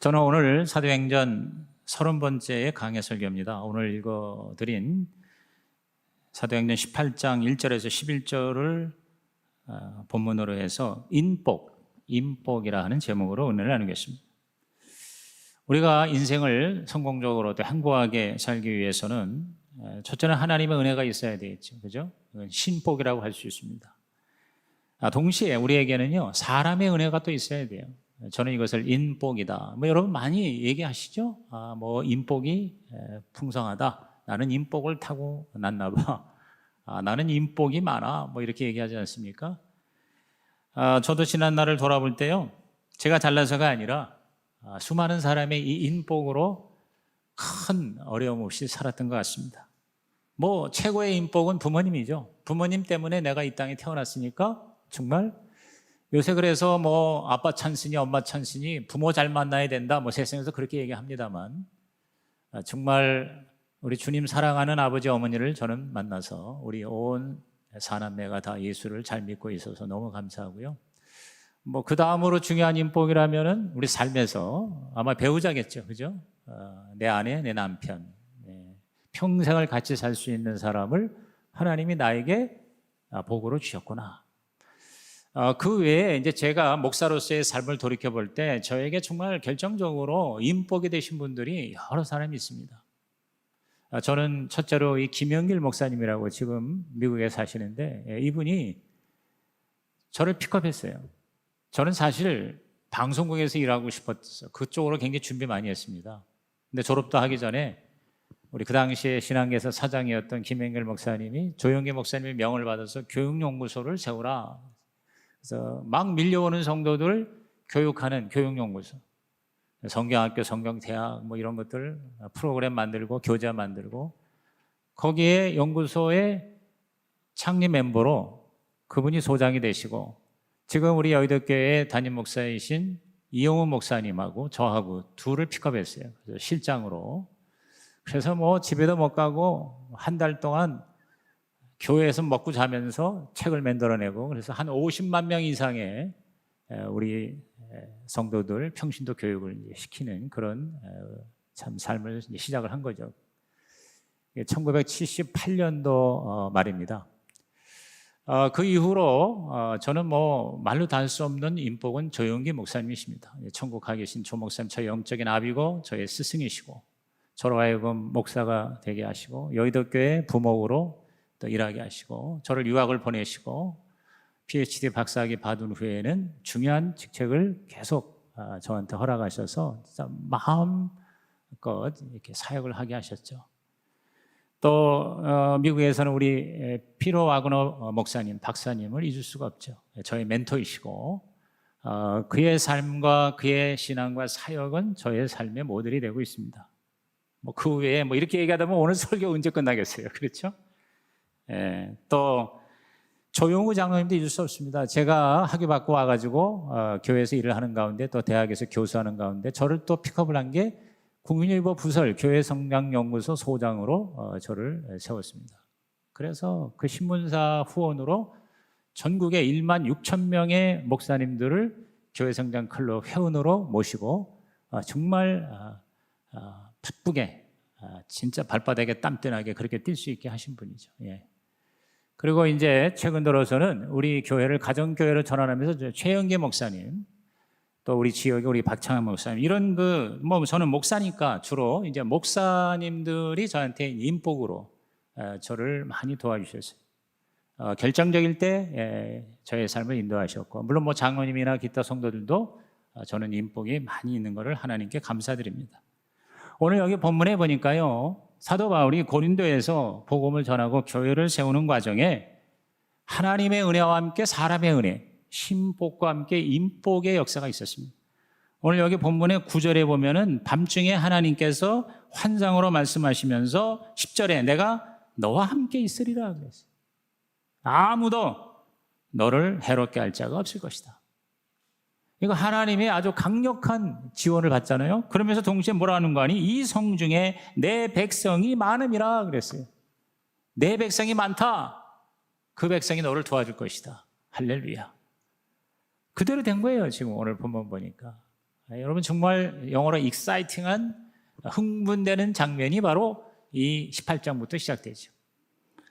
저는 오늘 사도행전 30번째의 강해 설교입니다. 오늘 읽어드린 사도행전 18장 1절에서 11절을 본문으로 해서 인복이라 하는 제목으로 은혜를 나누겠습니다. 우리가 인생을 성공적으로 또 행복하게 살기 위해서는 첫째는 하나님의 은혜가 있어야 되겠죠. 그죠? 신복이라고 할 수 있습니다. 동시에 우리에게는요, 사람의 은혜가 또 있어야 돼요. 저는 이것을 인복이다. 여러분 많이 얘기하시죠? 인복이 풍성하다. 나는 인복을 타고 났나 봐. 나는 인복이 많아. 이렇게 얘기하지 않습니까? 저도 지난 날을 돌아볼 때요, 제가 잘나서가 아니라 수많은 사람의 이 인복으로 큰 어려움 없이 살았던 것 같습니다. 최고의 인복은 부모님이죠. 부모님 때문에 내가 이 땅에 태어났으니까 정말 요새 그래서 아빠 찬스니 엄마 찬스니 부모 잘 만나야 된다 세상에서 그렇게 얘기합니다만, 정말 우리 주님 사랑하는 아버지 어머니를 저는 만나서 우리 온 사남매가 다 예수를 잘 믿고 있어서 너무 감사하고요. 그 다음으로 중요한 인복이라면은 우리 삶에서 아마 배우자겠죠, 그죠? 내 아내, 내 남편, 평생을 같이 살 수 있는 사람을 하나님이 나에게 복으로 주셨구나. 그 외에 이제 제가 목사로서의 삶을 돌이켜 볼 때 저에게 정말 결정적으로 인복이 되신 분들이 여러 사람이 있습니다. 저는 첫째로 이 김영길 목사님이라고 지금 미국에 사시는데, 이분이 저를 픽업했어요. 저는 사실 방송국에서 일하고 싶었어요. 그쪽으로 굉장히 준비 많이 했습니다. 근데 졸업도 하기 전에 우리 그 당시에 신앙계에서 사장이었던 김영길 목사님이 조영기 목사님의 명을 받아서 교육연구소를 세우라. 그래서 막 밀려오는 성도들 교육하는 교육연구소, 성경학교, 성경대학 이런 것들 프로그램 만들고 교재 만들고, 거기에 연구소의 창립 멤버로 그분이 소장이 되시고, 지금 우리 여의도교회 담임 목사이신 이용훈 목사님하고 저하고 둘을 픽업했어요. 그래서 실장으로. 그래서 집에도 못 가고 한 달 동안 교회에서 먹고 자면서 책을 만들어내고, 그래서 한 50만 명 이상의 우리 성도들 평신도 교육을 시키는 그런 참 삶을 시작을 한 거죠. 1978년도 말입니다. 그 이후로 저는 말로 다 할 수 없는 인복은 조영기 목사님이십니다. 천국 가 계신 조 목사님, 저의 영적인 아비고 저의 스승이시고, 저로 하여금 목사가 되게 하시고 여의도교회 부목으로 또 일하게 하시고, 저를 유학을 보내시고 PhD 박사학위 받은 후에는 중요한 직책을 계속 저한테 허락하셔서 진짜 마음껏 이렇게 사역을 하게 하셨죠. 또 미국에서는 우리 피로 와그너 목사님, 박사님을 잊을 수가 없죠. 저의 멘토이시고, 그의 삶과 그의 신앙과 사역은 저의 삶의 모델이 되고 있습니다. 그 외에 이렇게 얘기하다 보면 오늘 설교 언제 끝나겠어요, 그렇죠? 또 조용우 장로님도 잊을 수 없습니다. 제가 학위 받고 와가지고 교회에서 일을 하는 가운데, 또 대학에서 교수하는 가운데 저를 또 픽업을 한 게 국민일보 부설 교회 성장연구소 소장으로 저를 세웠습니다. 그래서 그 신문사 후원으로 전국에 1만 6천 명의 목사님들을 교회 성장 클럽 회원으로 모시고 정말 바쁘게 진짜 발바닥에 땀 뜨나게 그렇게 뛸 수 있게 하신 분이죠. 그리고 이제 최근 들어서는 우리 교회를 가정교회로 전환하면서 최영계 목사님, 또 우리 지역에 우리 박창환 목사님, 이런 저는 목사니까 주로 이제 목사님들이 저한테 인복으로 저를 많이 도와주셨어요. 결정적일 때 저의 삶을 인도하셨고, 물론 장로님이나 기타 성도들도 저는 인복이 많이 있는 것을 하나님께 감사드립니다. 오늘 여기 본문에 보니까요, 사도 바울이 고린도에서 복음을 전하고 교회를 세우는 과정에 하나님의 은혜와 함께 사람의 은혜, 신복과 함께 인복의 역사가 있었습니다. 오늘 여기 본문의 9절에 보면은 밤중에 하나님께서 환상으로 말씀하시면서 10절에 내가 너와 함께 있으리라 그랬어요. 아무도 너를 해롭게 할 자가 없을 것이다. 이거 하나님의 아주 강력한 지원을 받잖아요. 그러면서 동시에 뭐라 하는 거 아니? 이 성중에 내 백성이 많음이라 그랬어요. 내 백성이 많다. 그 백성이 너를 도와줄 것이다. 할렐루야. 그대로 된 거예요. 지금 오늘 본문 보니까. 여러분 정말 영어로 exciting한 흥분되는 장면이 바로 이 18장부터 시작되죠.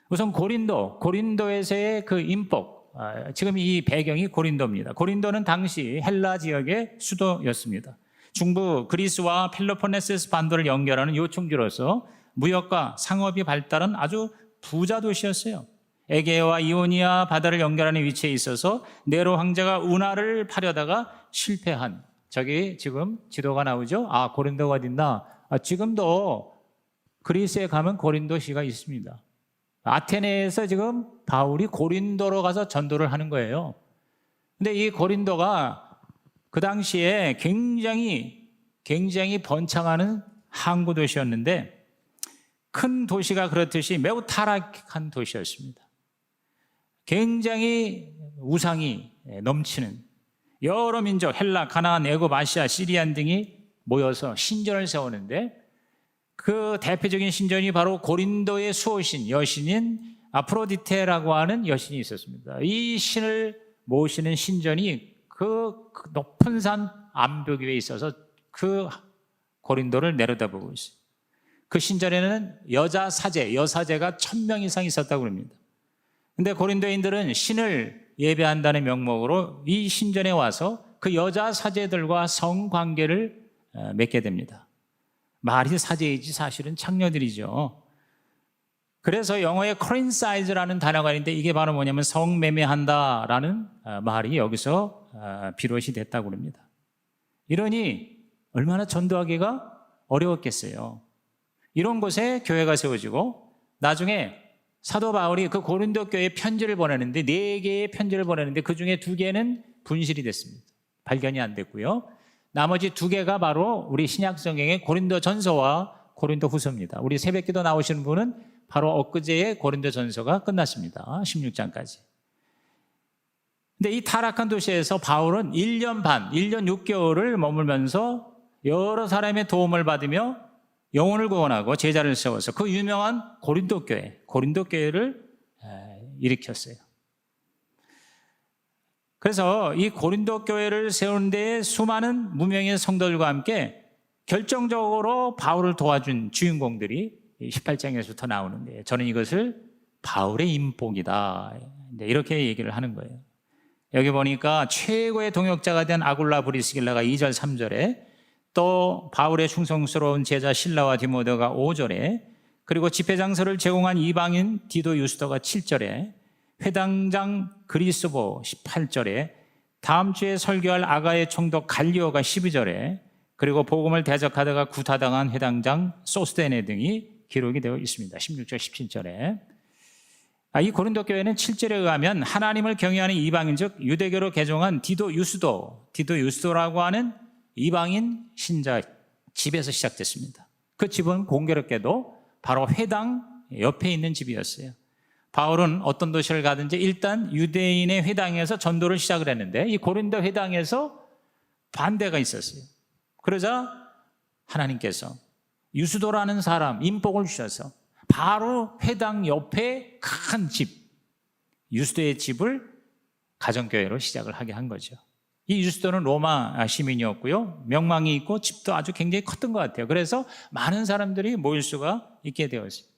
우선 고린도에서의 그 인복, 지금 이 배경이 고린도입니다. 고린도는 당시 헬라 지역의 수도였습니다. 중부 그리스와 펠로폰네소스 반도를 연결하는 요충지로서 무역과 상업이 발달한 아주 부자 도시였어요. 에게와 이오니아 바다를 연결하는 위치에 있어서 네로 황제가 운하를 파려다가 실패한, 저기 지금 지도가 나오죠. 고린도가 어딨나? 지금도 그리스에 가면 고린도시가 있습니다. 아테네에서 지금 바울이 고린도로 가서 전도를 하는 거예요. 근데 이 고린도가 그 당시에 굉장히 번창하는 항구 도시였는데, 큰 도시가 그렇듯이 매우 타락한 도시였습니다. 굉장히 우상이 넘치는 여러 민족, 헬라, 가나안, 애굽, 아시아, 시리안 등이 모여서 신전을 세우는데, 그 대표적인 신전이 바로 고린도의 수호신, 여신인 아프로디테라고 하는 여신이 있었습니다. 이 신을 모시는 신전이 그 높은 산 암벽 위에 있어서 그 고린도를 내려다보고 있어요. 그 신전에는 여사제가 1000명 이상 있었다고 합니다. 근데 고린도인들은 신을 예배한다는 명목으로 이 신전에 와서 그 여자 사제들과 성관계를 맺게 됩니다. 말이 사제이지 사실은 창녀들이죠. 그래서 영어에 coincide라는 단어가 있는데, 이게 바로 뭐냐면 성매매한다라는 말이 여기서 비롯이 됐다고 합니다. 이러니 얼마나 전도하기가 어려웠겠어요. 이런 곳에 교회가 세워지고, 나중에 사도 바울이 그 고린도 교회에 편지를 보내는데, 4개의 편지를 보내는데 그 중에 2개는 분실이 됐습니다. 발견이 안 됐고요. 나머지 2개가 바로 우리 신약성경의 고린도 전서와 고린도 후서입니다. 우리 새벽기도 나오시는 분은 바로 엊그제의 고린도 전서가 끝났습니다. 16장까지. 근데 이 타락한 도시에서 바울은 1년 6개월을 머물면서 여러 사람의 도움을 받으며 영혼을 구원하고 제자를 세워서 그 유명한 고린도 교회를 일으켰어요. 그래서 이 고린도 교회를 세우는 데 수많은 무명의 성도들과 함께 결정적으로 바울을 도와준 주인공들이 18장에서부터 나오는데, 저는 이것을 바울의 인복이다, 이렇게 얘기를 하는 거예요. 여기 보니까 최고의 동역자가 된 아굴라 브리스길라가 2절 3절에, 또 바울의 충성스러운 제자 실라와 디모데가 5절에, 그리고 집회장소를 제공한 이방인 디도 유스도가 7절에, 회당장 그리스보 18절에, 다음 주에 설교할 아가의 총독 갈리오가 12절에, 그리고 복음을 대적하다가 구타당한 회당장 소스데네 등이 기록이 되어 있습니다. 16절 17절에. 이 고린도 교회는 7절에 의하면 하나님을 경외하는 이방인, 즉 유대교로 개종한 디도 유스도라고 하는 이방인 신자 집에서 시작됐습니다. 그 집은 공교롭게도 바로 회당 옆에 있는 집이었어요. 바울은 어떤 도시를 가든지 일단 유대인의 회당에서 전도를 시작을 했는데, 이 고린도 회당에서 반대가 있었어요. 그러자 하나님께서 유스도라는 사람 인복을 주셔서 바로 회당 옆에 큰 집, 유스도의 집을 가정교회로 시작을 하게 한 거죠. 이 유스도는 로마 시민이었고요. 명망이 있고 집도 아주 굉장히 컸던 것 같아요. 그래서 많은 사람들이 모일 수가 있게 되었어요.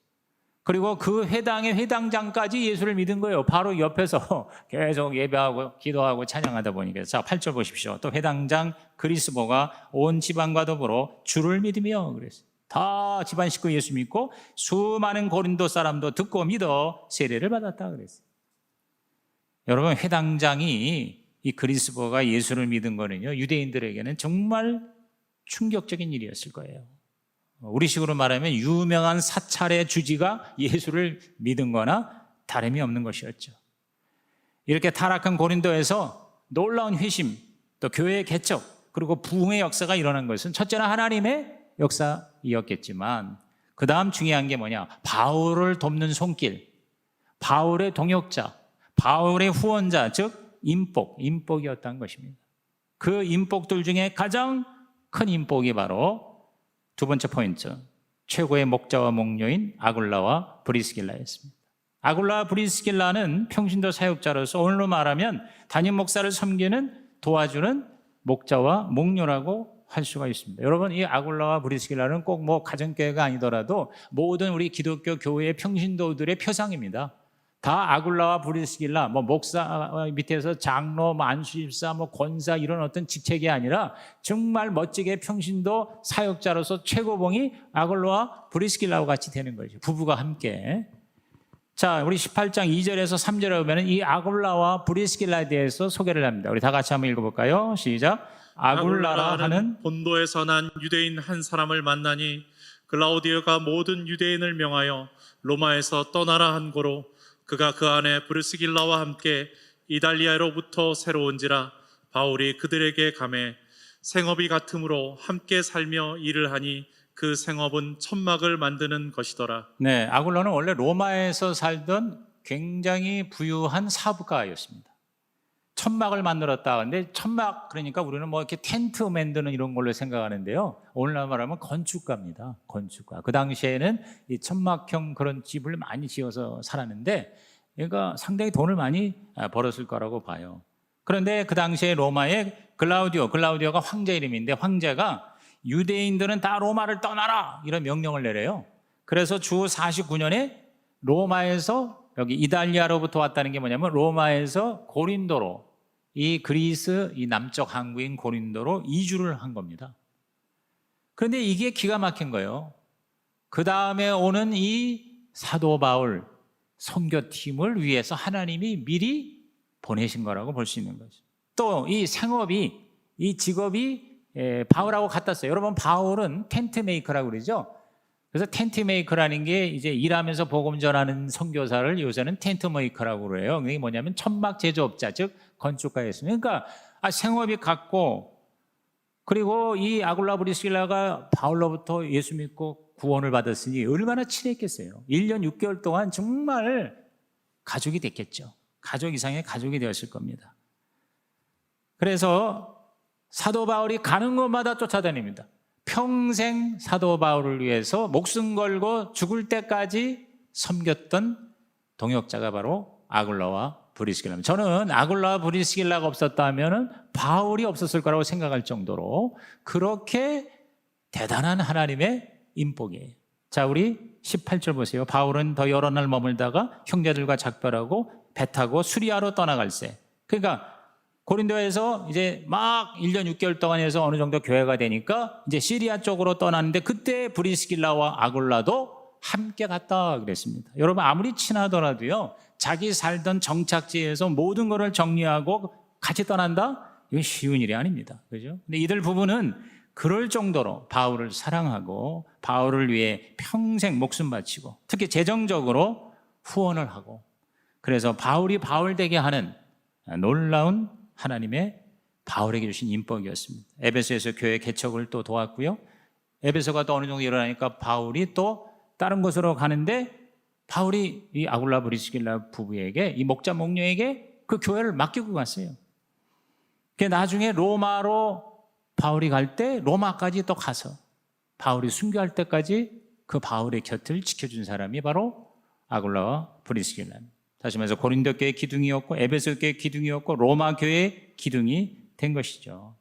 그리고 그 회당의 회당장까지 예수를 믿은 거예요. 바로 옆에서 계속 예배하고 기도하고 찬양하다 보니까. 자, 8절 보십시오. 또 회당장 그리스보가 온 집안과 더불어 주를 믿으며, 그랬어요. 다 집안 식구 예수 믿고 수많은 고린도 사람도 듣고 믿어 세례를 받았다 그랬어요. 여러분, 회당장이 이 그리스보가 예수를 믿은 거는요, 유대인들에게는 정말 충격적인 일이었을 거예요. 우리식으로 말하면 유명한 사찰의 주지가 예수를 믿은 거나 다름이 없는 것이었죠. 이렇게 타락한 고린도에서 놀라운 회심, 또 교회의 개척, 그리고 부흥의 역사가 일어난 것은 첫째는 하나님의 역사이었겠지만, 그 다음 중요한 게 뭐냐? 바울을 돕는 손길, 바울의 동역자, 바울의 후원자, 즉 인복이었다는 것입니다. 그 인복들 중에 가장 큰 인복이 바로 두 번째 포인트, 최고의 목자와 목녀인 아굴라와 브리스길라였습니다. 아굴라와 브리스길라는 평신도 사역자로서 오늘로 말하면 담임 목사를 섬기는, 도와주는 목자와 목녀라고 할 수가 있습니다. 여러분, 이 아굴라와 브리스길라는 꼭 뭐 가정교회가 아니더라도 모든 우리 기독교 교회의 평신도들의 표상입니다. 다 아굴라와 브리스길라, 뭐 목사 밑에서 장로, 뭐 안수집사, 뭐 권사 이런 어떤 직책이 아니라 정말 멋지게 평신도 사역자로서 최고봉이 아굴라와 브리스길라와 같이 되는 거죠. 부부가 함께. 자, 우리 18장 2절에서 3절에 보면 이 아굴라와 브리스길라에 대해서 소개를 합니다. 우리 다 같이 한번 읽어볼까요? 시작. 아굴라라 하는 본도에서 난 유대인 한 사람을 만나니 글라우디오가 모든 유대인을 명하여 로마에서 떠나라 한 고로 그가 그 안에 브리스길라와 함께 이달리아로부터 새로 온지라 바울이 그들에게 가매 생업이 같으므로 함께 살며 일을 하니 그 생업은 천막을 만드는 것이더라. 네, 아굴라는 원래 로마에서 살던 굉장히 부유한 사업가였습니다. 천막을 만들었다. 근데 천막 그러니까 우리는 뭐 이렇게 텐트 만드는 이런 걸로 생각하는데요. 오늘날 말하면 건축가입니다. 건축가. 그 당시에는 이 천막형 그런 집을 많이 지어서 살았는데 얘가 상당히 돈을 많이 벌었을 거라고 봐요. 그런데 그 당시에 로마의 글라우디오가 황제 이름인데 황제가 유대인들은 다 로마를 떠나라 이런 명령을 내려요. 그래서 주 49년에 로마에서 여기 이달리아로부터 왔다는 게 뭐냐면 로마에서 고린도로 이 그리스 이 남쪽 항구인 고린도로 이주를 한 겁니다. 그런데 이게 기가 막힌 거예요. 그 다음에 오는 이 사도 바울 선교팀을 위해서 하나님이 미리 보내신 거라고 볼 수 있는 거죠. 또 이 생업이 이 직업이 바울하고 같았어요. 여러분, 바울은 텐트 메이커라고 그러죠. 그래서 텐트 메이커라는 게 이제 일하면서 복음 전하는 선교사를 요새는 텐트 메이커라고 그래요. 그게 뭐냐면 천막 제조업자, 즉 건축가였습니다. 그러니까 생업이 같고, 그리고 이 아굴라 브리스길라가 바울로부터 예수 믿고 구원을 받았으니 얼마나 친했겠어요. 1년 6개월 동안 정말 가족이 됐겠죠. 가족 이상의 가족이 되었을 겁니다. 그래서 사도 바울이 가는 곳마다 쫓아다닙니다. 평생 사도 바울을 위해서 목숨 걸고 죽을 때까지 섬겼던 동역자가 바로 아굴라와 브리스길라입니다. 저는 아굴라와 브리스길라가 없었다면 바울이 없었을 거라고 생각할 정도로 그렇게 대단한 하나님의 인복이에요. 자, 우리 18절 보세요. 바울은 더 여러 날 머물다가 형제들과 작별하고 배 타고 수리아로 떠나갈세. 그러니까 고린도에서 이제 막 1년 6개월 동안 해서 어느 정도 교회가 되니까 이제 시리아 쪽으로 떠났는데 그때 브리스길라와 아굴라도 함께 갔다 그랬습니다. 여러분, 아무리 친하더라도요, 자기 살던 정착지에서 모든 것을 정리하고 같이 떠난다? 이건 쉬운 일이 아닙니다. 그죠? 근데 이들 부부는 그럴 정도로 바울을 사랑하고 바울을 위해 평생 목숨 바치고 특히 재정적으로 후원을 하고, 그래서 바울이 바울 되게 하는 놀라운 하나님의 바울에게 주신 인복이었습니다. 에베소에서 교회 개척을 또 도왔고요. 에베소가 또 어느 정도 일어나니까 바울이 또 다른 곳으로 가는데 바울이 이 아굴라 브리스길라 부부에게, 이 목자 목녀에게 그 교회를 맡기고 갔어요. 나중에 로마로 바울이 갈 때 로마까지 또 가서 바울이 순교할 때까지 그 바울의 곁을 지켜준 사람이 바로 아굴라와 브리스길라입니다. 다시 말해서 고린도 교회의 기둥이었고 에베소 교회의 기둥이었고 로마 교회의 기둥이 된 것이죠.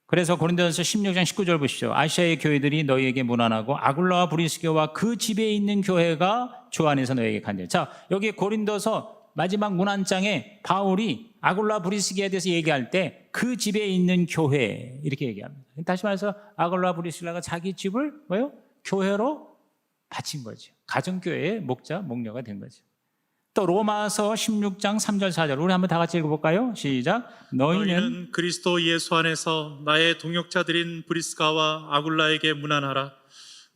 그래서 고린도전서 16장 19절 보시죠. 아시아의 교회들이 너희에게 문안하고 아굴라와 브리스교와 그 집에 있는 교회가 주 안에서 너희에게 간절. 자, 여기 고린도서 마지막 문안장에 바울이 아굴라 브리스교에 대해서 얘기할 때 그 집에 있는 교회 이렇게 얘기합니다. 다시 말해서 아굴라 브리스교가 자기 집을 뭐요? 교회로 바친 거죠. 가정교회의 목자, 목녀가 된 거죠. 또 로마서 16장 3절 4절 우리 한번 다 같이 읽어볼까요? 시작. 너희는 그리스도 예수 안에서 나의 동역자들인 브리스가와 아굴라에게 문안하라.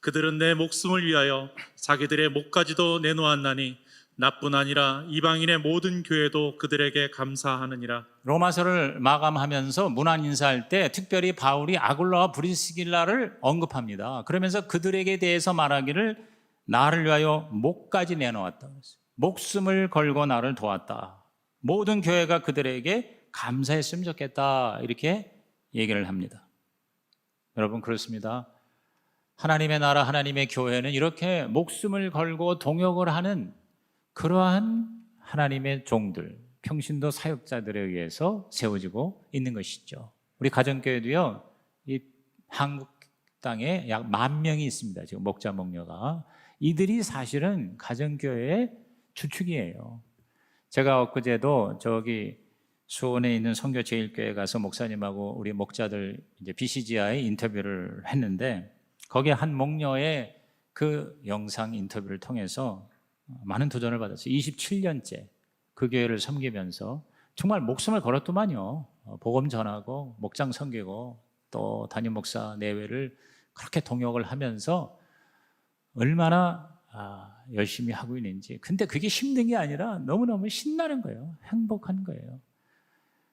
그들은 내 목숨을 위하여 자기들의 목까지도 내놓았나니 나뿐 아니라 이방인의 모든 교회도 그들에게 감사하느니라. 로마서를 마감하면서 문안 인사할 때 특별히 바울이 아굴라와 브리스길라를 언급합니다. 그러면서 그들에게 대해서 말하기를 나를 위하여 목까지 내놓았다. 목숨을 걸고 나를 도왔다. 모든 교회가 그들에게 감사했으면 좋겠다. 이렇게 얘기를 합니다. 여러분, 그렇습니다. 하나님의 나라, 하나님의 교회는 이렇게 목숨을 걸고 동역을 하는 그러한 하나님의 종들, 평신도 사역자들에 의해서 세워지고 있는 것이죠. 우리 가정교회도요, 이 한국 땅에 약 10,000명이 있습니다. 지금 목자 목녀가. 이들이 사실은 가정교회의 주축이에요. 제가 엊그제도 저기 수원에 있는 선교제일교회 가서 목사님하고 우리 목자들 이제 BCGI 인터뷰를 했는데, 거기에 한 목녀의 그 영상 인터뷰를 통해서 많은 도전을 받았어요. 27년째 그 교회를 섬기면서 정말 목숨을 걸었더만요. 복음 전하고 목장 섬기고 또 담임 목사 내외를 그렇게 동역을 하면서 얼마나 열심히 하고 있는지. 근데 그게 힘든 게 아니라 너무너무 신나는 거예요. 행복한 거예요.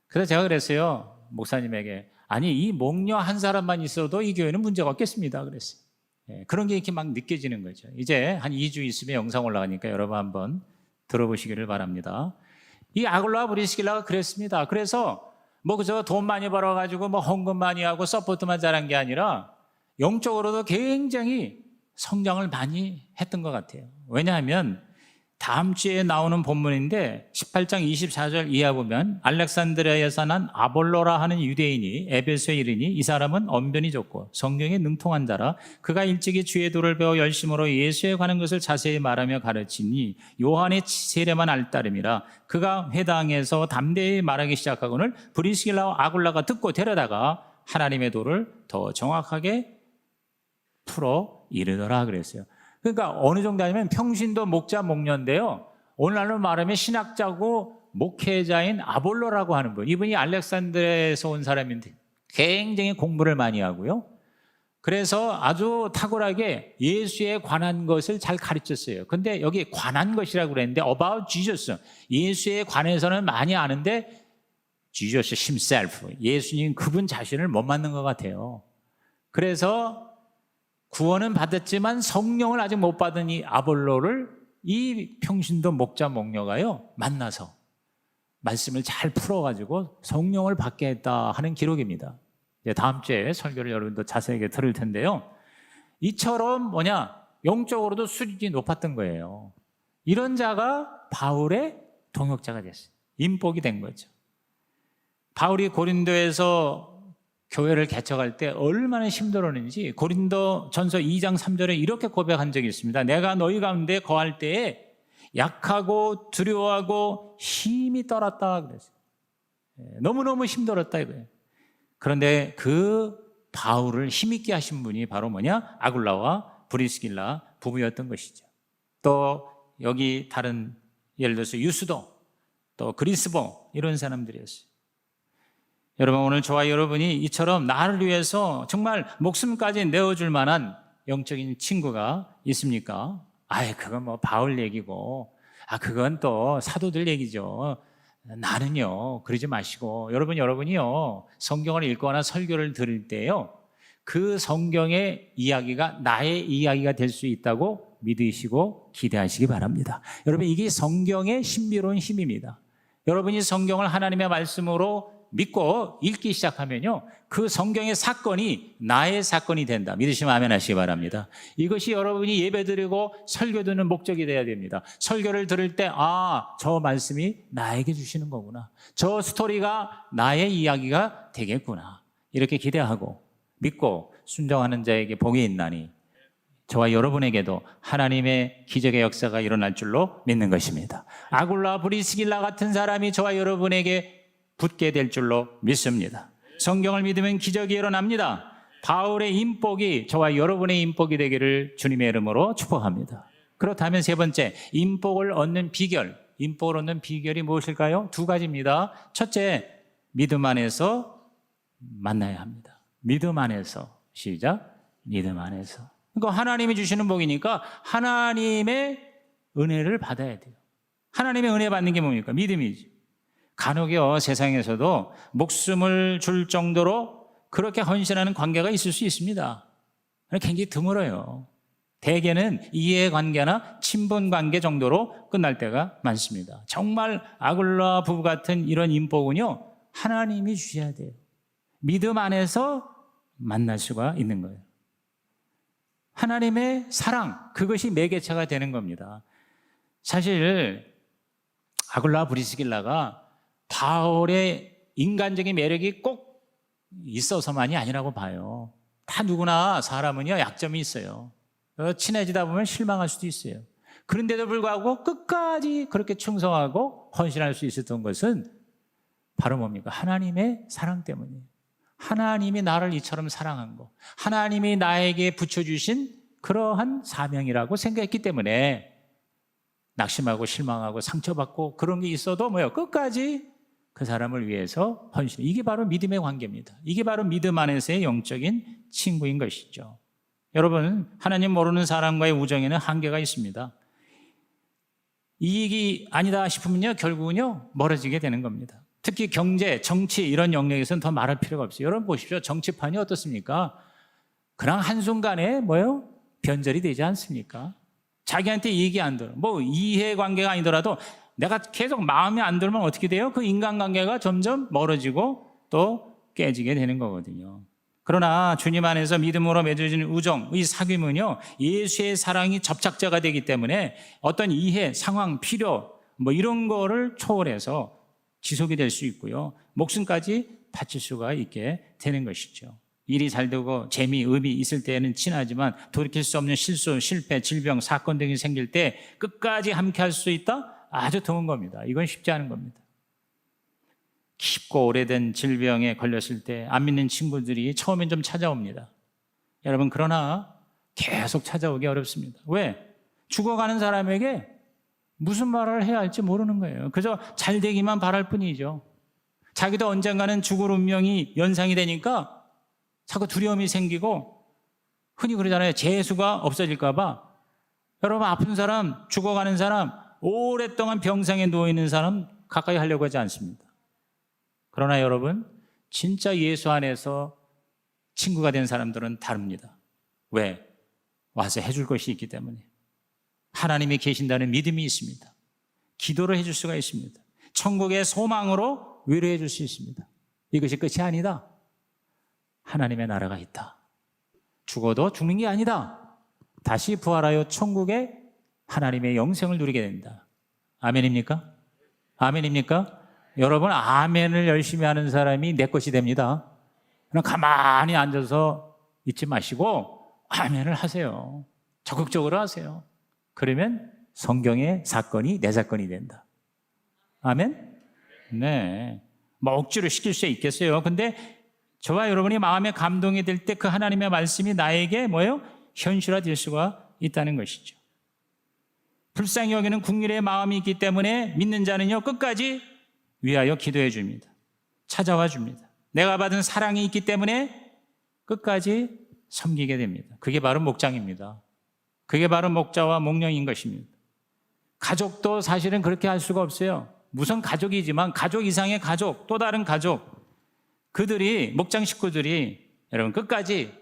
그래서 제가 그랬어요. 목사님에게, 아니 이 목녀 한 사람만 있어도 이 교회는 문제가 없겠습니다 그랬어요. 그런 게 이렇게 막 느껴지는 거죠. 이제 한 2주 있으면 영상 올라가니까 여러분 한번 들어보시기를 바랍니다. 이 아굴라 브리스길라가 그랬습니다. 그래서 뭐 그저 돈 많이 벌어가지고 뭐 헌금 많이 하고 서포트만 잘한 게 아니라 영적으로도 굉장히 성장을 많이 했던 것 같아요. 왜냐하면 다음 주에 나오는 본문인데 18장 24절 이하 보면, 알렉산드리아에서 난 아볼로라 하는 유대인이 에베소에 이르니 이 사람은 언변이 좋고 성경에 능통한 자라. 그가 일찍이 주의 도를 배워 열심으로 예수에 관한 것을 자세히 말하며 가르치니 요한의 세례만 알 따름이라. 그가 회당에서 담대히 말하기 시작하고는 브리스길라와 아굴라가 듣고 데려다가 하나님의 도를 더 정확하게 풀어 이르더라 그랬어요. 그러니까 어느 정도 아니면 평신도 목자 목녀인데요, 오늘날로 말하면 신학자고 목회자인 아볼로라고 하는 분, 이분이 알렉산드리아에서 온 사람인데 굉장히 공부를 많이 하고요, 그래서 아주 탁월하게 예수에 관한 것을 잘 가르쳤어요. 근데 여기 관한 것이라고 그랬는데 about Jesus, 예수에 관해서는 많이 아는데 Jesus himself, 예수님 그분 자신을 못 만난 것 같아요. 그래서 구원은 받았지만 성령을 아직 못 받은 이 아볼로를 이 평신도 목자 목녀가요 만나서 말씀을 잘 풀어가지고 성령을 받게 했다 하는 기록입니다. 다음 주에 설교를 여러분도 자세하게 들을 텐데요, 이처럼 영적으로도 수준이 높았던 거예요. 이런 자가 바울의 동역자가 됐어요. 인복이 된 거죠. 바울이 고린도에서 교회를 개척할 때 얼마나 힘들었는지 고린도 전서 2장 3절에 이렇게 고백한 적이 있습니다. 내가 너희 가운데 거할 때에 약하고 두려워하고 힘이 떨었다 그랬어요. 너무너무 힘들었다 이거예요. 그런데 그 바울을 힘있게 하신 분이 바로 아굴라와 브리스길라 부부였던 것이죠. 또 여기 다른 예를 들어서 유스도, 또 그리스보, 이런 사람들이었어요. 여러분, 오늘 저와 여러분이 이처럼 나를 위해서 정말 목숨까지 내어줄 만한 영적인 친구가 있습니까? 그건 뭐 바울 얘기고, 그건 또 사도들 얘기죠. 나는요, 그러지 마시고, 여러분이요, 성경을 읽거나 설교를 들을 때요, 그 성경의 이야기가 나의 이야기가 될 수 있다고 믿으시고 기대하시기 바랍니다. 여러분, 이게 성경의 신비로운 힘입니다. 여러분이 성경을 하나님의 말씀으로 믿고 읽기 시작하면요, 그 성경의 사건이 나의 사건이 된다. 믿으시면 아멘 하시기 바랍니다. 이것이 여러분이 예배드리고 설교 듣는 목적이 되어야 됩니다. 설교를 들을 때 저 말씀이 나에게 주시는 거구나, 저 스토리가 나의 이야기가 되겠구나, 이렇게 기대하고 믿고 순종하는 자에게 복이 있나니 저와 여러분에게도 하나님의 기적의 역사가 일어날 줄로 믿는 것입니다. 아굴라 브리스길라 같은 사람이 저와 여러분에게 붙게 될 줄로 믿습니다. 성경을 믿으면 기적이 일어납니다. 바울의 인복이 저와 여러분의 인복이 되기를 주님의 이름으로 축복합니다. 그렇다면 세 번째, 인복을 얻는 비결. 인복을 얻는 비결이 무엇일까요? 두 가지입니다. 첫째, 믿음 안에서 만나야 합니다. 믿음 안에서. 시작. 믿음 안에서. 그러니까 하나님이 주시는 복이니까 하나님의 은혜를 받아야 돼요. 하나님의 은혜 받는 게 뭡니까? 믿음이지. 간혹요, 세상에서도 목숨을 줄 정도로 그렇게 헌신하는 관계가 있을 수 있습니다. 굉장히 드물어요. 대개는 이해관계나 친분관계 정도로 끝날 때가 많습니다. 정말 아굴라 부부 같은 이런 인복은요, 하나님이 주셔야 돼요. 믿음 안에서 만날 수가 있는 거예요. 하나님의 사랑, 그것이 매개체가 되는 겁니다. 사실 아굴라 브리스길라가 바울의 인간적인 매력이 꼭 있어서만이 아니라고 봐요. 다 누구나 사람은요, 약점이 있어요. 친해지다 보면 실망할 수도 있어요. 그런데도 불구하고 끝까지 그렇게 충성하고 헌신할 수 있었던 것은 바로 뭡니까? 하나님의 사랑 때문이에요. 하나님이 나를 이처럼 사랑한 거, 하나님이 나에게 붙여주신 그러한 사명이라고 생각했기 때문에 낙심하고 실망하고 상처받고 그런 게 있어도 끝까지 그 사람을 위해서 헌신. 이게 바로 믿음의 관계입니다. 이게 바로 믿음 안에서의 영적인 친구인 것이죠. 여러분, 하나님 모르는 사람과의 우정에는 한계가 있습니다. 이익이 아니다 싶으면요, 결국은요, 멀어지게 되는 겁니다. 특히 경제, 정치 이런 영역에서는 더 말할 필요가 없어요. 여러분 보십시오. 정치판이 어떻습니까? 그냥 한순간에 변절이 되지 않습니까? 자기한테 이익이 안 들어. 이해관계가 아니더라도 내가 계속 마음에 안 들면 어떻게 돼요? 그 인간관계가 점점 멀어지고 또 깨지게 되는 거거든요. 그러나 주님 안에서 믿음으로 맺어지는 우정, 이 사귐은요, 예수의 사랑이 접착제가 되기 때문에 어떤 이해, 상황, 필요 이런 거를 초월해서 지속이 될 수 있고요. 목숨까지 바칠 수가 있게 되는 것이죠. 일이 잘 되고 재미, 의미 있을 때에는 친하지만 돌이킬 수 없는 실수, 실패, 질병, 사건 등이 생길 때 끝까지 함께 할 수 있다? 아주 드문 겁니다. 이건 쉽지 않은 겁니다. 깊고 오래된 질병에 걸렸을 때 안 믿는 친구들이 처음엔 좀 찾아옵니다. 여러분, 그러나 계속 찾아오기 어렵습니다. 왜? 죽어가는 사람에게 무슨 말을 해야 할지 모르는 거예요. 그저 잘 되기만 바랄 뿐이죠. 자기도 언젠가는 죽을 운명이 연상이 되니까 자꾸 두려움이 생기고, 흔히 그러잖아요. 재수가 없어질까 봐. 여러분, 아픈 사람, 죽어가는 사람, 오랫동안 병상에 누워있는 사람 가까이 하려고 하지 않습니다. 그러나 여러분, 진짜 예수 안에서 친구가 된 사람들은 다릅니다. 왜? 와서 해줄 것이 있기 때문에. 하나님이 계신다는 믿음이 있습니다. 기도를 해줄 수가 있습니다. 천국의 소망으로 위로해 줄 수 있습니다. 이것이 끝이 아니다. 하나님의 나라가 있다. 죽어도 죽는 게 아니다. 다시 부활하여 천국의 하나님의 영생을 누리게 된다. 아멘입니까? 아멘입니까? 여러분, 아멘을 열심히 하는 사람이 내 것이 됩니다. 그냥 가만히 앉아서 있지 마시고 아멘을 하세요. 적극적으로 하세요. 그러면 성경의 사건이 내 사건이 된다. 아멘? 네. 억지로 시킬 수 있겠어요. 근데 저와 여러분이 마음에 감동이 될 때 그 하나님의 말씀이 나에게 현실화될 수가 있다는 것이죠. 불쌍히 여기는 국률의 마음이 있기 때문에 믿는 자는요, 끝까지 위하여 기도해 줍니다. 찾아와 줍니다. 내가 받은 사랑이 있기 때문에 끝까지 섬기게 됩니다. 그게 바로 목장입니다. 그게 바로 목자와 목령인 것입니다. 가족도 사실은 그렇게 할 수가 없어요. 무슨 가족이지만 가족 이상의 가족, 또 다른 가족, 그들이, 목장 식구들이 여러분 끝까지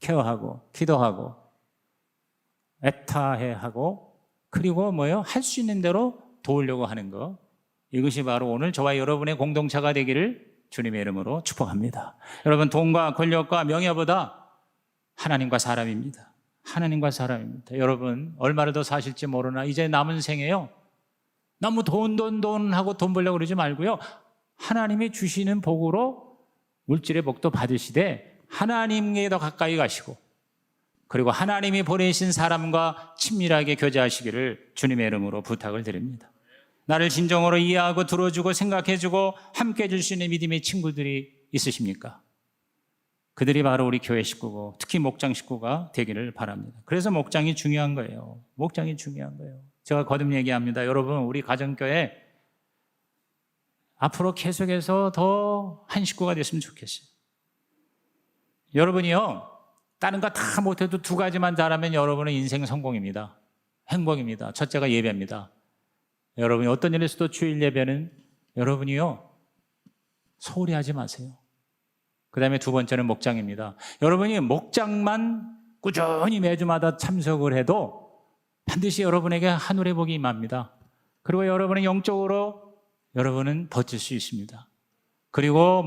케어하고 기도하고 애타해하고 그리고 할 수 있는 대로 도우려고 하는 것, 이것이 바로 오늘 저와 여러분의 공동체가 되기를 주님의 이름으로 축복합니다. 여러분, 돈과 권력과 명예보다 하나님과 사람입니다. 하나님과 사람입니다. 여러분, 얼마나 더 사실지 모르나 이제 남은 생에요, 너무 돈 하고 돈 벌려고 그러지 말고요, 하나님이 주시는 복으로 물질의 복도 받으시되 하나님께 더 가까이 가시고, 그리고 하나님이 보내신 사람과 친밀하게 교제하시기를 주님의 이름으로 부탁을 드립니다. 나를 진정으로 이해하고 들어주고 생각해주고 함께 해줄 수 있는 믿음의 친구들이 있으십니까? 그들이 바로 우리 교회 식구고 특히 목장 식구가 되기를 바랍니다. 그래서 목장이 중요한 거예요. 목장이 중요한 거예요. 제가 거듭 얘기합니다. 여러분, 우리 가정교회 앞으로 계속해서 더 한 식구가 됐으면 좋겠어요. 여러분이요, 다른 거 다 못해도 두 가지만 잘하면 여러분의 인생 성공입니다. 행복입니다. 첫째가 예배입니다. 여러분이 어떤 일에서도 주일 예배는 여러분이요, 소홀히 하지 마세요. 그 다음에 두 번째는 목장입니다. 여러분이 목장만 꾸준히 매주마다 참석을 해도 반드시 여러분에게 하늘의 복이 임합니다. 그리고 여러분은 영적으로 여러분은 버틸 수 있습니다. 그리고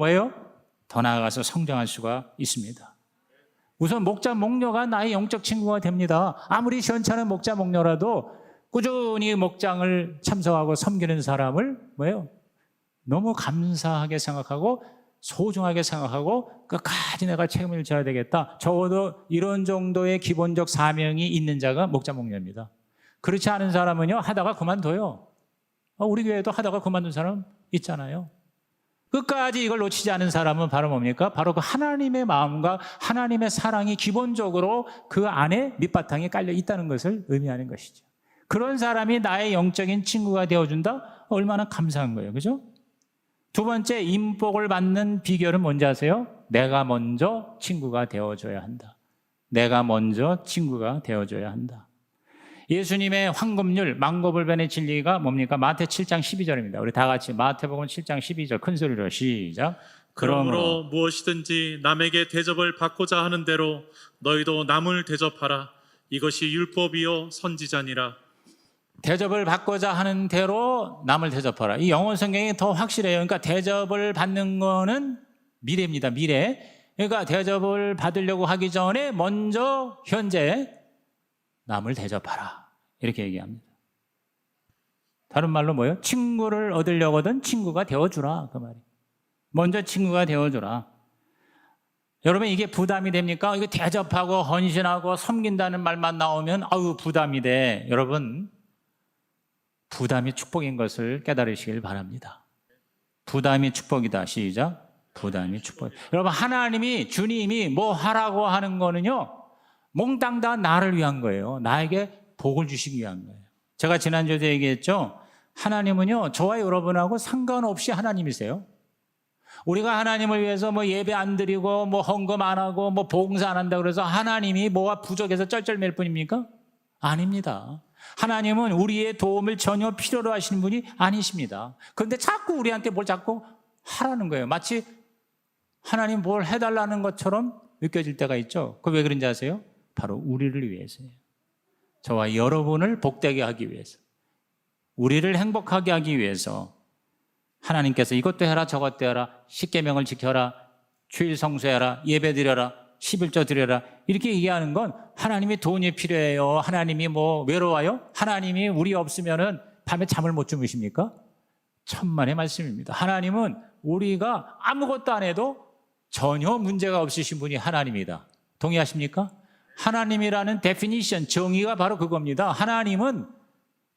더 나아가서 성장할 수가 있습니다. 우선 목자, 목녀가 나의 영적 친구가 됩니다. 아무리 시원찮은 목자, 목녀라도 꾸준히 목장을 참석하고 섬기는 사람을 너무 감사하게 생각하고 소중하게 생각하고 끝까지 내가 책임을 져야 되겠다. 적어도 이런 정도의 기본적 사명이 있는 자가 목자 목녀입니다. 그렇지 않은 사람은요, 하다가 그만둬요. 우리 교회도 하다가 그만둔 사람 있잖아요. 끝까지 이걸 놓치지 않은 사람은 바로 뭡니까? 바로 그 하나님의 마음과 하나님의 사랑이 기본적으로 그 안에 밑바탕에 깔려 있다는 것을 의미하는 것이죠. 그런 사람이 나의 영적인 친구가 되어준다? 얼마나 감사한 거예요. 그죠? 두 번째, 인복을 받는 비결은 뭔지 아세요? 내가 먼저 친구가 되어줘야 한다. 내가 먼저 친구가 되어줘야 한다. 예수님의 황금률, 망고불변의 진리가 뭡니까? 마태 7장 12절입니다. 우리 다 같이 마태복음 7장 12절 큰 소리로 시작. 그러므로 무엇이든지 남에게 대접을 받고자 하는 대로 너희도 남을 대접하라. 이것이 율법이요 선지자니라. 대접을 받고자 하는 대로 남을 대접하라. 이 영어 성경이 더 확실해요. 그러니까 대접을 받는 거는 미래입니다. 미래. 그러니까 대접을 받으려고 하기 전에 먼저 현재 남을 대접하라. 이렇게 얘기합니다. 다른 말로 뭐예요? 친구를 얻으려거든 친구가 되어주라. 그 말이에요. 먼저 친구가 되어주라. 여러분, 이게 부담이 됩니까? 이거 대접하고 헌신하고 섬긴다는 말만 나오면 아유 부담이 돼. 여러분, 부담이 축복인 것을 깨달으시길 바랍니다. 부담이 축복이다. 시작. 부담이 축복. 여러분, 하나님이, 주님이 뭐 하라고 하는 거는요, 몽땅 다 나를 위한 거예요. 나에게 복을 주시기 위한 거예요. 제가 지난주에 얘기했죠. 하나님은요, 저와 여러분하고 상관없이 하나님이세요. 우리가 하나님을 위해서 뭐 예배 안 드리고 뭐 헌금 안 하고 뭐 봉사 안 한다고 그래서 하나님이 뭐가 부족해서 쩔쩔맬 뿐입니까? 아닙니다. 하나님은 우리의 도움을 전혀 필요로 하시는 분이 아니십니다. 그런데 자꾸 우리한테 뭘 자꾸 하라는 거예요. 마치 하나님 뭘 해달라는 것처럼 느껴질 때가 있죠. 그게 왜 그런지 아세요? 바로 우리를 위해서예요. 저와 여러분을 복되게 하기 위해서, 우리를 행복하게 하기 위해서 하나님께서 이것도 해라 저것도 해라, 십계명을 지켜라, 주일 성수해라, 예배 드려라, 11조 드려라, 이렇게 얘기하는 건 하나님이 돈이 필요해요, 하나님이 뭐 외로워요, 하나님이 우리 없으면은 밤에 잠을 못 주무십니까? 천만의 말씀입니다. 하나님은 우리가 아무것도 안 해도 전혀 문제가 없으신 분이 하나님이다. 동의하십니까? 하나님이라는 데피니션, 정의가 바로 그겁니다. 하나님은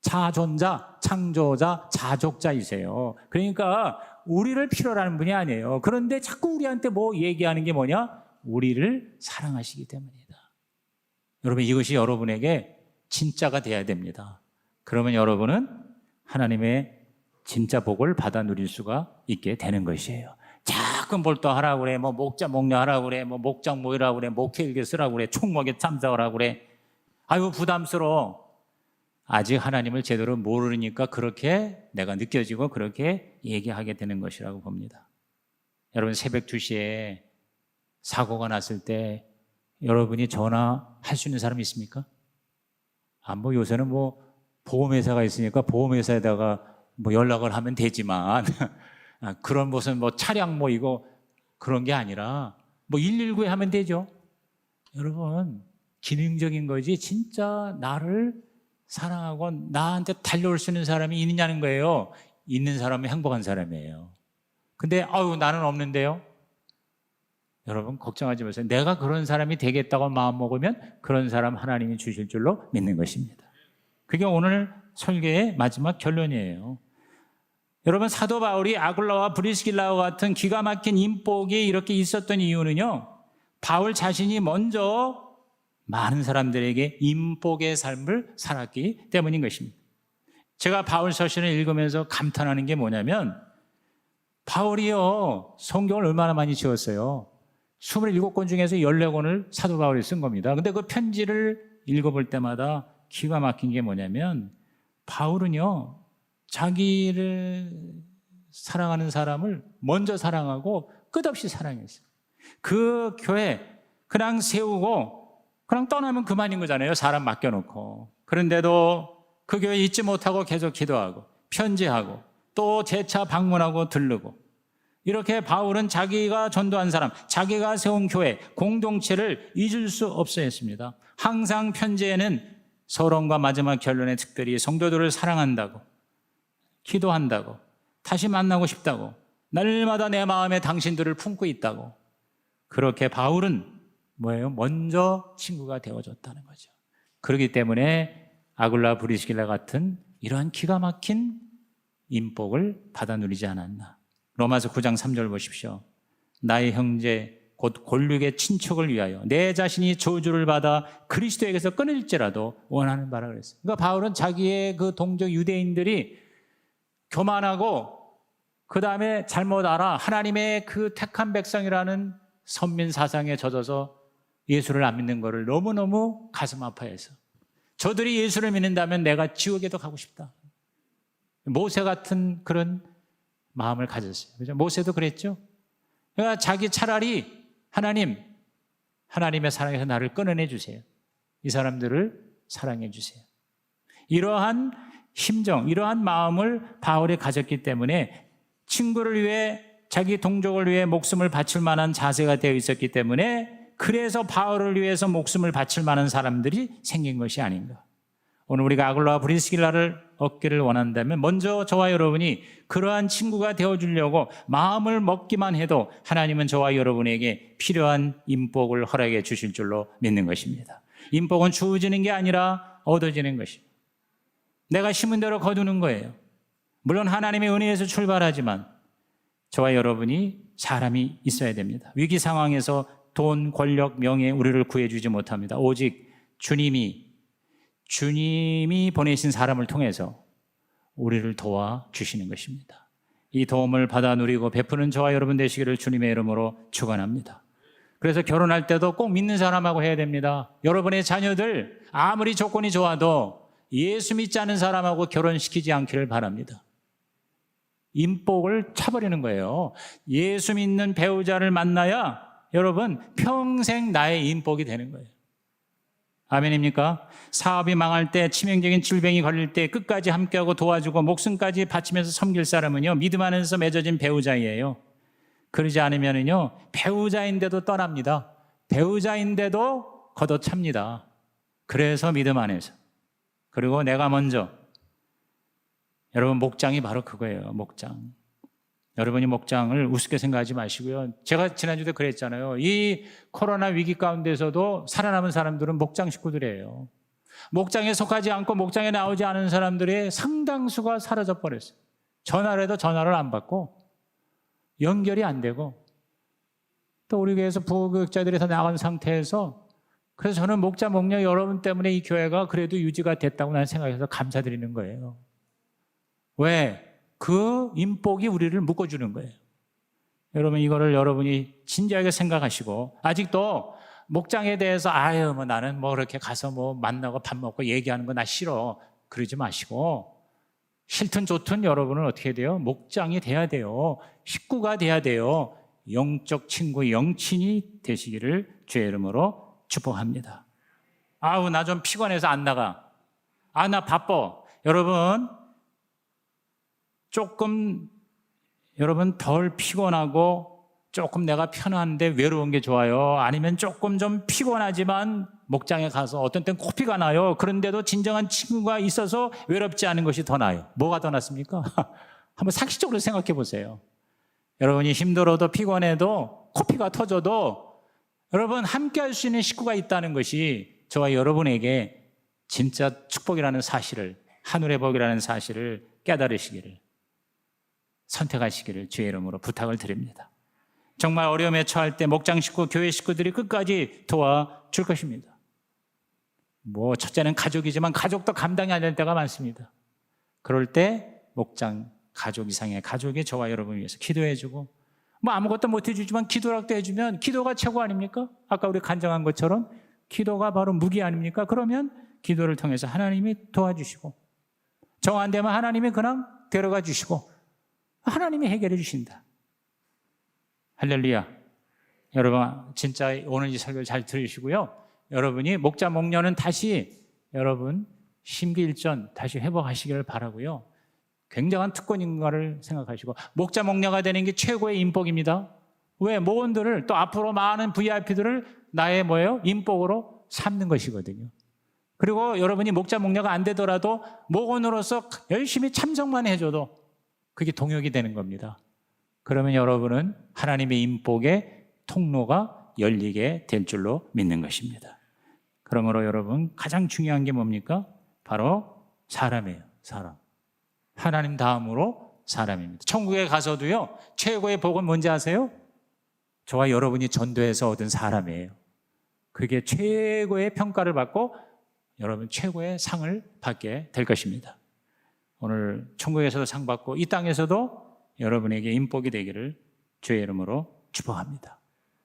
자존자, 창조자, 자족자이세요. 그러니까 우리를 필요로 하는 분이 아니에요. 그런데 자꾸 우리한테 뭐 얘기하는 게 뭐냐? 우리를 사랑하시기 때문이다. 여러분, 이것이 여러분에게 진짜가 돼야 됩니다. 그러면 여러분은 하나님의 진짜 복을 받아 누릴 수가 있게 되는 것이에요. 자꾸 뭘 또 하라고 그래, 뭐 목자 목녀 하라고 그래, 뭐 목장 모이라고 그래, 목회일기 쓰라고 그래, 총목에 참석하라고 그래. 아유 부담스러워. 아직 하나님을 제대로 모르니까 그렇게 내가 느껴지고 그렇게 얘기하게 되는 것이라고 봅니다. 여러분, 새벽 2시에 사고가 났을 때 여러분이 전화할 수 있는 사람이 있습니까? 뭐 요새는 뭐 보험회사가 있으니까 보험회사에다가 뭐 연락을 하면 되지만 그런 무슨 뭐 차량 뭐 이거 그런 게 아니라 뭐 119에 하면 되죠. 여러분, 기능적인 거지 진짜 나를 사랑하고 나한테 달려올 수 있는 사람이 있느냐는 거예요. 있는 사람은 행복한 사람이에요. 근데 아유 나는 없는데요. 여러분 걱정하지 마세요. 내가 그런 사람이 되겠다고 마음먹으면 그런 사람 하나님이 주실 줄로 믿는 것입니다. 그게 오늘 설교의 마지막 결론이에요. 여러분, 사도 바울이 아굴라와 브리스길라와 같은 기가 막힌 인복이 이렇게 있었던 이유는요, 바울 자신이 먼저 많은 사람들에게 인복의 삶을 살았기 때문인 것입니다. 제가 바울 서신을 읽으면서 감탄하는 게 뭐냐면, 바울이요 성경을 얼마나 많이 지었어요. 27권 중에서 14권을 사도 바울이 쓴 겁니다. 근데 그 편지를 읽어볼 때마다 기가 막힌 게 뭐냐면, 바울은요 자기를 사랑하는 사람을 먼저 사랑하고 끝없이 사랑했어요. 그 교회 그냥 세우고 그냥 떠나면 그만인 거잖아요. 사람 맡겨놓고. 그런데도 그 교회 잊지 못하고 계속 기도하고 편지하고 또 재차 방문하고 들르고, 이렇게 바울은 자기가 전도한 사람, 자기가 세운 교회, 공동체를 잊을 수 없어 했습니다. 항상 편지에는 서론과 마지막 결론에 특별히 성도들을 사랑한다고, 기도한다고, 다시 만나고 싶다고, 날마다 내 마음에 당신들을 품고 있다고. 그렇게 바울은 뭐예요? 먼저 친구가 되어줬다는 거죠. 그렇기 때문에 아굴라 브리스길라 같은 이러한 기가 막힌 인복을 받아 누리지 않았나. 로마서 9장 3절 보십시오. 나의 형제 곧 골육의 친척을 위하여 내 자신이 저주를 받아 그리스도에게서 끊을지라도 원하는 바라 그랬어요. 그러니까 바울은 자기의 그 동족 유대인들이 교만하고 그 다음에 잘못 알아 하나님의 그 택한 백성이라는 선민 사상에 젖어서 예수를 안 믿는 것을 너무너무 가슴 아파해서 저들이 예수를 믿는다면 내가 지옥에도 가고 싶다. 모세 같은 그런 마음을 가졌어요. 그죠? 모세도 그랬죠. 그러니까 자기 차라리 하나님의 사랑에서 나를 끊어내 주세요. 이 사람들을 사랑해 주세요. 이러한 심정, 이러한 마음을 바울이 가졌기 때문에 친구를 위해 자기 동족을 위해 목숨을 바칠 만한 자세가 되어 있었기 때문에 그래서 바울을 위해서 목숨을 바칠 만한 사람들이 생긴 것이 아닌가. 오늘 우리가 아굴라와 브리스길라를 얻기를 원한다면 먼저 저와 여러분이 그러한 친구가 되어주려고 마음을 먹기만 해도 하나님은 저와 여러분에게 필요한 인복을 허락해 주실 줄로 믿는 것입니다. 인복은 주어지는 게 아니라 얻어지는 것입니다. 내가 심은 대로 거두는 거예요. 물론 하나님의 은혜에서 출발하지만 저와 여러분이 사람이 있어야 됩니다. 위기 상황에서 돈, 권력, 명예 우리를 구해주지 못합니다. 오직 주님이 보내신 사람을 통해서 우리를 도와주시는 것입니다. 이 도움을 받아 누리고 베푸는 저와 여러분 되시기를 주님의 이름으로 축원합니다. 그래서 결혼할 때도 꼭 믿는 사람하고 해야 됩니다. 여러분의 자녀들 아무리 조건이 좋아도 예수 믿지 않은 사람하고 결혼시키지 않기를 바랍니다. 인복을 차버리는 거예요. 예수 믿는 배우자를 만나야 여러분 평생 나의 인복이 되는 거예요. 아멘입니까? 사업이 망할 때, 치명적인 질병이 걸릴 때 끝까지 함께하고 도와주고 목숨까지 바치면서 섬길 사람은요, 믿음 안에서 맺어진 배우자예요. 그러지 않으면요, 배우자인데도 떠납니다. 배우자인데도 걷어찹니다. 그래서 믿음 안에서. 그리고 내가 먼저. 여러분, 목장이 바로 그거예요. 목장. 여러분이 목장을 우습게 생각하지 마시고요. 제가 지난주에 그랬잖아요. 이 코로나 위기 가운데서도 살아남은 사람들은 목장 식구들이에요. 목장에 속하지 않고 목장에 나오지 않은 사람들의 상당수가 사라져 버렸어요. 전화를 해도 전화를 안 받고 연결이 안 되고 또 우리 교회에서 부교육자들이 다 나간 상태에서 그래서 저는 목자 목녀 여러분 때문에 이 교회가 그래도 유지가 됐다고 나는 생각해서 감사드리는 거예요. 왜? 그 인복이 우리를 묶어주는 거예요. 여러분 이거를 여러분이 진지하게 생각하시고 아직도 목장에 대해서 나는 그렇게 가서 만나고 밥 먹고 얘기하는 거 나 싫어 그러지 마시고 싫든 좋든 여러분은 어떻게 돼요? 목장이 돼야 돼요. 식구가 돼야 돼요. 영적 친구, 영친이 되시기를 주의 이름으로 축복합니다. 나 좀 피곤해서 안 나가. 나 바빠. 여러분 조금 덜 피곤하고 조금 내가 편한데 외로운 게 좋아요? 아니면 조금 좀 피곤하지만 목장에 가서 어떤 땐 코피가 나요. 그런데도 진정한 친구가 있어서 외롭지 않은 것이 더 나아요. 뭐가 더 낫습니까? 한번 상식적으로 생각해 보세요. 여러분이 힘들어도 피곤해도 코피가 터져도 여러분 함께 할 수 있는 식구가 있다는 것이 저와 여러분에게 진짜 축복이라는 사실을, 하늘의 복이라는 사실을 깨달으시기를, 선택하시기를 주의 이름으로 부탁을 드립니다. 정말 어려움에 처할 때 목장 식구, 교회 식구들이 끝까지 도와줄 것입니다. 첫째는 가족이지만 가족도 감당이 안 될 때가 많습니다. 그럴 때 목장 가족 이상의 가족이 저와 여러분을 위해서 기도해주고 아무것도 못 해주지만 기도라도 해주면 기도가 최고 아닙니까? 아까 우리 간증한 것처럼 기도가 바로 무기 아닙니까? 그러면 기도를 통해서 하나님이 도와주시고 정 안 되면 하나님이 그냥 데려가 주시고 하나님이 해결해 주신다. 할렐루야. 여러분 진짜 오늘 이 설교를 잘 들으시고요. 여러분이 목자 목녀는 다시 여러분 심기일전 다시 회복하시기를 바라고요. 굉장한 특권인가를 생각하시고 목자 목녀가 되는 게 최고의 인복입니다. 왜? 모원들을 또 앞으로 많은 VIP들을 나의 인복으로 삼는 것이거든요. 그리고 여러분이 목자 목녀가 안 되더라도 목원으로서 열심히 참석만 해줘도 그게 동역이 되는 겁니다. 그러면 여러분은 하나님의 인복의 통로가 열리게 될 줄로 믿는 것입니다. 그러므로 여러분, 가장 중요한 게 뭡니까? 바로 사람이에요. 사람. 하나님 다음으로 사람입니다. 천국에 가서도요, 최고의 복은 뭔지 아세요? 저와 여러분이 전도해서 얻은 사람이에요. 그게 최고의 평가를 받고 여러분 최고의 상을 받게 될 것입니다. 오늘 천국에서도 상 받고 이 땅에서도 여러분에게 인복이 되기를 주의 이름으로 축복합니다.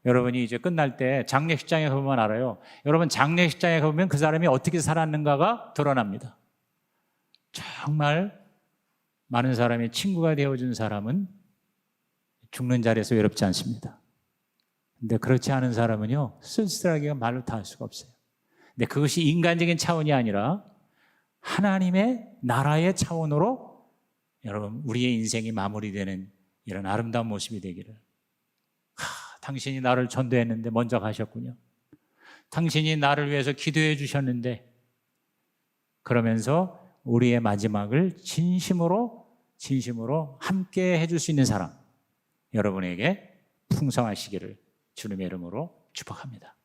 여러분이 이제 끝날 때 장례식장에 가보면 알아요. 여러분, 장례식장에 가보면 그 사람이 어떻게 살았는가가 드러납니다. 정말 많은 사람이 친구가 되어준 사람은 죽는 자리에서 외롭지 않습니다. 근데 그렇지 않은 사람은요, 쓸쓸하기가 말로 다 할 수가 없어요. 근데 그것이 인간적인 차원이 아니라 하나님의 나라의 차원으로 여러분, 우리의 인생이 마무리되는 이런 아름다운 모습이 되기를. 당신이 나를 전도했는데 먼저 가셨군요. 당신이 나를 위해서 기도해 주셨는데, 그러면서 우리의 마지막을 진심으로 함께 해줄 수 있는 사람, 여러분에게 풍성하시기를 주님의 이름으로 축복합니다.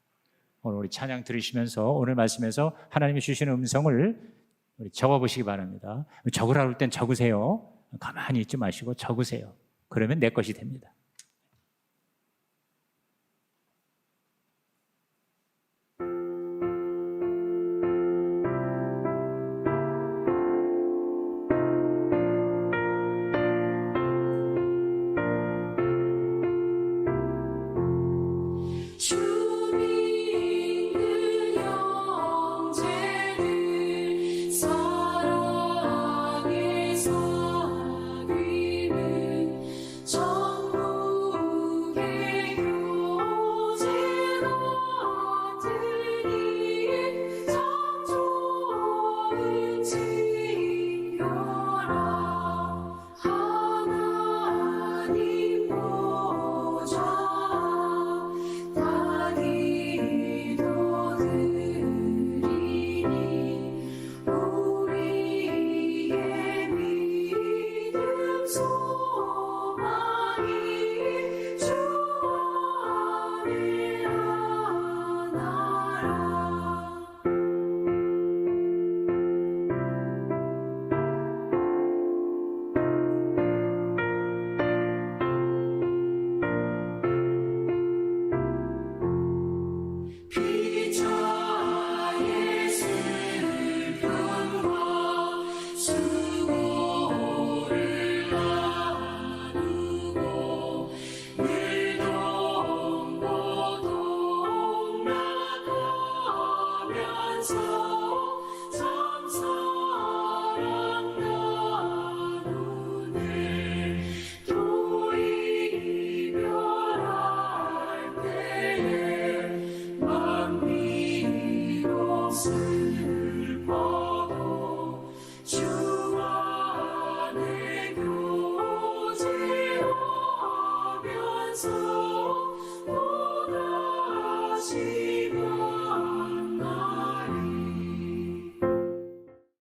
오늘 우리 찬양 들으시면서 오늘 말씀에서 하나님이 주시는 음성을 우리 적어보시기 바랍니다. 적으라고 할 땐 적으세요. 가만히 있지 마시고 적으세요. 그러면 내 것이 됩니다. So